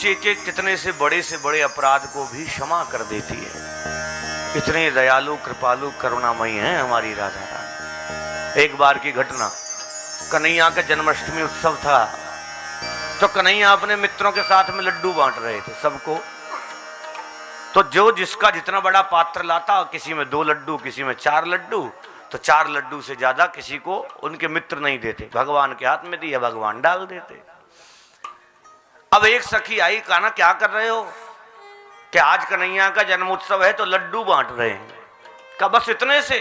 बच्चे के कितने से बड़े अपराध को भी क्षमा कर देती है। इतने दयालु कृपालु करुणामयी हैं हमारी राधा रानी। एक बार की घटना, कन्हैया का जन्माष्टमी उत्सव था, तो कन्हैया अपने मित्रों के साथ में लड्डू बांट रहे थे सबको। तो जो जिसका जितना बड़ा पात्र लाता, किसी में 2 लड्डू, किसी में 4 लड्डू, तो 4 लड्डू से ज्यादा किसी को उनके मित्र नहीं देते, भगवान के हाथ में दिया, भगवान डाल देते। अब एक सखी आई, कहा ना क्या कर रहे हो? कि आज कन्हैया का जन्मोत्सव है तो लड्डू बांट रहे हैं। कहा बस इतने से?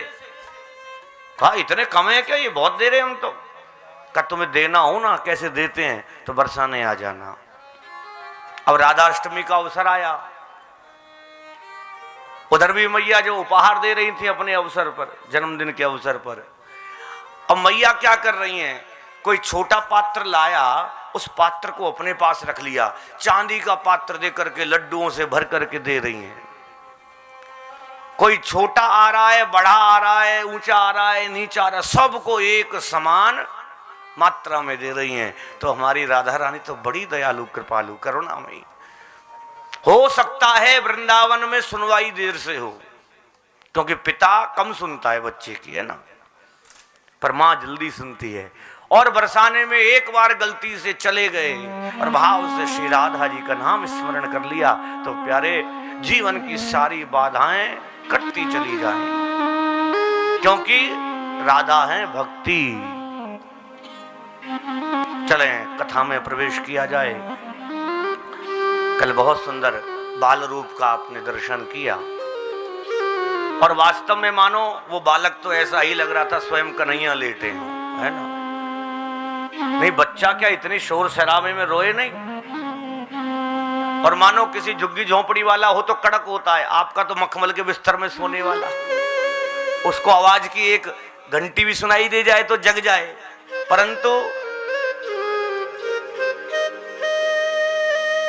कहा इतने कम है क्या, ये बहुत दे रहे हम तो। कहा तुम्हें देना हो ना, कैसे देते हैं, तो बरसाने आ जाना। अब राधाष्टमी का अवसर आया, उधर भी मैया जो उपहार दे रही थी अपने अवसर पर, जन्मदिन के अवसर पर। अब मैया क्या कर रही हैं, कोई छोटा पात्र लाया, उस पात्र को अपने पास रख लिया, चांदी का पात्र दे करके लड्डुओं से भर करके दे रही हैं। कोई छोटा आ रहा है, बड़ा आ रहा है, ऊंचा आ रहा है, नीचा आ रहा है, सबको एक समान मात्रा में दे रही हैं। तो हमारी राधा रानी तो बड़ी दयालु कृपालु करुणामयी। हो सकता है वृंदावन में सुनवाई देर से हो, क्योंकि पिता कम सुनता है बच्चे की, है ना, पर मां जल्दी सुनती है। और बरसाने में एक बार गलती से चले गए और भाव से श्री राधा जी का नाम स्मरण कर लिया, तो प्यारे जीवन की सारी बाधाएं कटती चली जाएं, क्योंकि राधा है भक्ति। चलें कथा में प्रवेश किया जाए। कल बहुत सुंदर बाल रूप का आपने दर्शन किया, और वास्तव में मानो वो बालक तो ऐसा ही लग रहा था स्वयं कन्हैया लेटे हो, है ना। नहीं, बच्चा क्या इतनी शोर शराबे में रोए नहीं, और मानो किसी झुग्गी झोंपड़ी वाला हो तो कड़क होता है, आपका तो मखमल के बिस्तर में सोने वाला, उसको आवाज की एक घंटी भी सुनाई दे जाए तो जग जाए। परंतु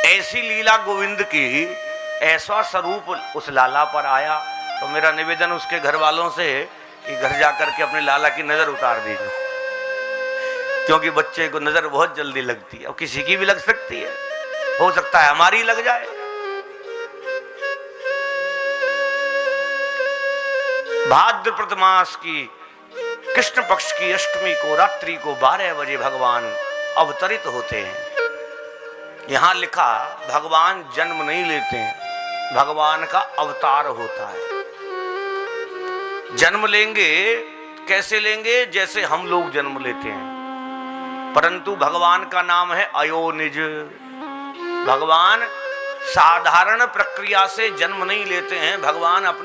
ऐसी लीला गोविंद की, ऐसा स्वरूप उस लाला पर आया, तो मेरा निवेदन उसके घर वालों से कि घर जाकर के अपने लाला की नजर उतार दीजिए, क्योंकि बच्चे को नजर बहुत जल्दी लगती है, और किसी की भी लग सकती है, हो सकता है हमारी लग जाए। भाद्रपद मास की कृष्ण पक्ष की अष्टमी को रात्रि को 12 बजे भगवान अवतरित होते हैं। यहां लिखा भगवान जन्म नहीं लेते हैं, भगवान का अवतार होता है। जन्म लेंगे कैसे लेंगे, जैसे हम लोग जन्म लेते हैं, परंतु भगवान का नाम है अयोनिज। भगवान साधारण प्रक्रिया से जन्म नहीं लेते हैं, भगवान अपनी